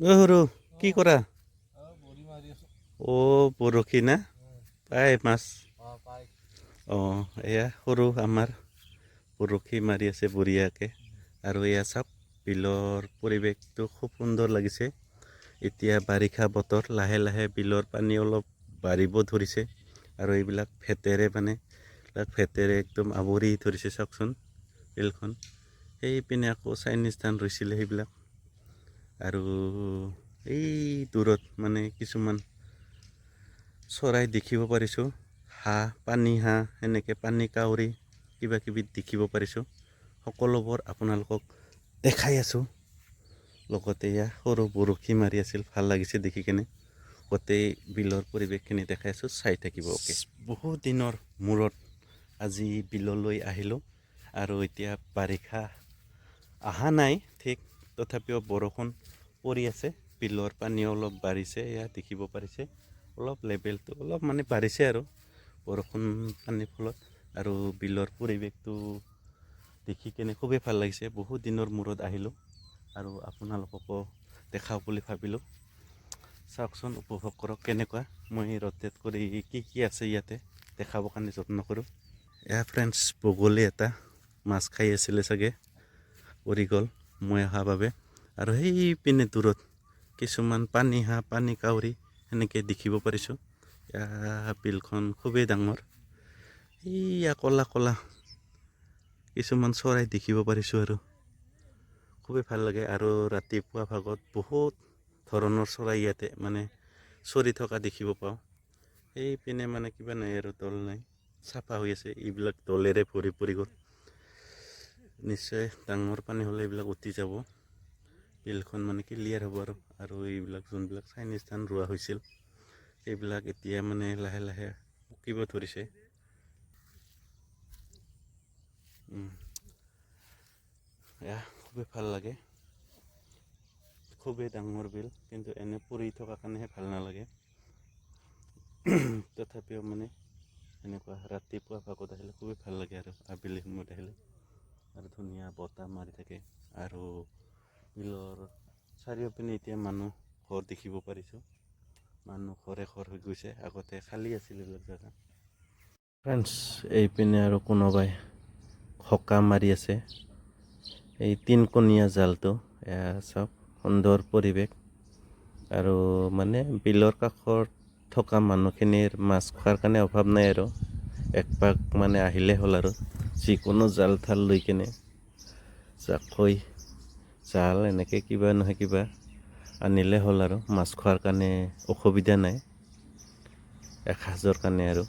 সৰু কি কৰা? বৰশী না পাই মাছ। এয়া সৰু আমাৰ বৰশী মাৰি আছে বঢ়িয়াকে। আৰু এয়া চাওক বিলৰ পৰিৱেশটো খুব সুন্দৰ লাগিছে। এতিয়া বাৰিষা বতৰ, লাহে লাহে বিলৰ পানী অলপ বাঢ়িব ধৰিছে। আৰু এইবিলাক ভেটেৰে একদম আৱৰি ধৰিছে চাওকচোন বিলখন। সেইপিনে আকৌ চাইনিজ ধান ৰুইছিলে সেইবিলাক। আৰু এই দূৰত কিছুমান চৰাই দেখিব পাৰিছোঁ। পানী হাঁহ এনেকৈ পানী কাউৰী কিবা কিবি দেখিব পাৰিছোঁ। সকলোবোৰ আপোনালোকক দেখাই আছোঁ। লগতে এয়া সৰু বৰশী মাৰি আছিল, ভাল লাগিছে দেখি কেনে। গোটেই বিলৰ পৰিৱেশখিনি দেখাই আছোঁ, চাই থাকিব। বহুত দিনৰ মূৰত আজি বিললৈ আহিলোঁ। আৰু এতিয়া বাৰিষা অহা নাই ঠিক, তথাপিও বৰষুণ পৰি আছে। বিলৰ পানী অলপ বাঢ়িছে, এয়া দেখিব পাৰিছে। অলপ লেভেলটো অলপ বাঢ়িছে আৰু বৰষুণ পানীৰ ফলত। আৰু বিলৰ পৰিৱেশটো দেখি কেনে খুবেই ভাল লাগিছে। বহুত দিনৰ মূৰত আহিলোঁ আৰু আপোনালোককো দেখাওঁ বুলি ভাবিলোঁ। চাওকচোন, উপভোগ কৰক কেনেকুৱা। মই ৰটেট কৰি কি আছে ইয়াতে দেখাবৰ কাৰণে যত্ন কৰোঁ। এয়া ফ্ৰেণ্ডছ, বগলী এটা মাছ খাই আছিলে চাগে, পৰি গ'ল মই অহাৰ বাবে। আৰু সেই পিনে দূৰত কিছুমান পানী হাঁহ, পানী কাউৰী সেনেকৈ দেখিব পাৰিছোঁ। বিলখন খুবেই ডাঙৰ। এইয়া ক'লা ক'লা কিছুমান চৰাই দেখিব পাৰিছোঁ আৰু খুবেই ভাল লাগে। আৰু ৰাতিপুৱা ভাগত বহুত ধৰণৰ চৰাই ইয়াতে চৰি থকা দেখিব পাওঁ। সেইপিনে কিবা নাই আৰু, দল নাই, চাফা হৈ আছে। এইবিলাক দলেৰে ভৰি পৰি গ'ল। নিশ্চয় ডাঙৰ পানী হ'লে এইবিলাক উটি যাব, বিলখন ক্লিয়াৰ হ'ব। আৰু এইবিলাক যোনবিলাক চাইনিজ ধান ৰোৱা হৈছিল সেইবিলাক এতিয়া লাহে লাহে পকিব ধৰিছে। খুবেই ভাল লাগে। খুবেই ডাঙৰ বিল, কিন্তু এনে পৰি থকা কাৰণেহে ভাল নালাগে। তথাপিও এনেকুৱা ৰাতিপুৱা ভাগত আহিলে খুবেই ভাল লাগে। আৰু আবেলি সময়ত আহিলে আৰু ধুনীয়া বতাহ মাৰি থাকে। আৰু বিলৰ চাৰিওপিনে এতিয়া মানুহ ঘৰ দেখিব পাৰিছোঁ। মানুহ ঘৰে ঘৰ হৈ গৈছে, আগতে খালী আছিল এইবিলাক জেগা। ফ্ৰেণ্ডছ, এইপিনে আৰু কোনোবাই সকাহ মাৰি আছে। এই তিনকণীয়া জালটো এয়া চাওক, সুন্দৰ পৰিৱেশ। আৰু বিলৰ কাষত থকা মানুহখিনিৰ মাছ খোৱাৰ কাৰণে অভাৱ নাই আৰু। একপাক আহিলে হ'ল আৰু যিকোনো জাল থাল লৈ কেনে, জাকৈ জাল এনেকৈ কিবা নহয় কিবা আনিলে হ'ল আৰু মাছ খোৱাৰ কাৰণে অসুবিধা নাই। এসাঁজৰ কাৰণে আৰু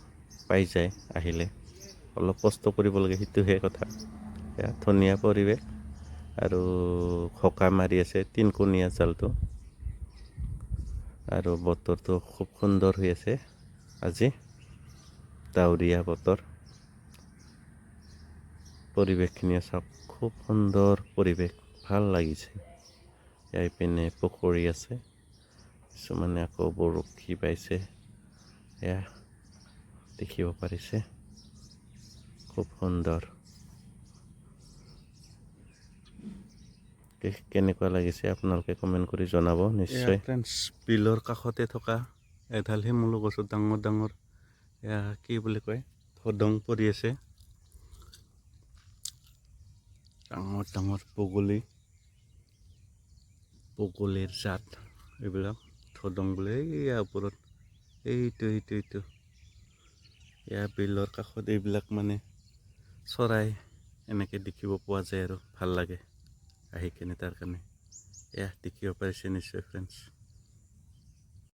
পাই যায় আহিলে। অলপ কষ্ট কৰিব লাগে, সেইটোহে কথা। ধুনীয়া পৰিৱেশ। আৰু সকাহ মাৰি আছে তিনকণীয়া জালটো। আৰু বতৰটো খুব সুন্দৰ হৈ আছে আজি, ডাৱৰীয়া বতৰ। পৰিৱেশখিনি চাওক, খুব সুন্দৰ পৰিৱেশ, ভাল লাগিছে। এইপিনে পুখুৰী আছে, কিছুমানে আকৌ বৰশী বাইছে, এয়া দেখিব পাৰিছে। খুব সুন্দৰ। কেনেকুৱা লাগিছে আপোনালোকে কমেণ্ট কৰি জনাব নিশ্চয়। ফ্ৰেণ্ডছ, বিলৰ কাষতে থকা এডাল শিমলু গছত ডাঙৰ ডাঙৰ এয়া কি বুলি কয়, ধদং পৰি আছে। ডাঙৰ ডাঙৰ বগলীৰ জাত এইবিলাক, ধদং বোলে। এইয়া ওপৰত এইটো এয়া বিলৰ কাষত এইবিলাক চৰাই এনেকৈ দেখিব পোৱা যায় আৰু ভাল লাগে আহি কেনে। তাৰ কাৰণে এয়া দেখিব পাৰিছে নিশ্চয় ফ্ৰেণ্ডছ।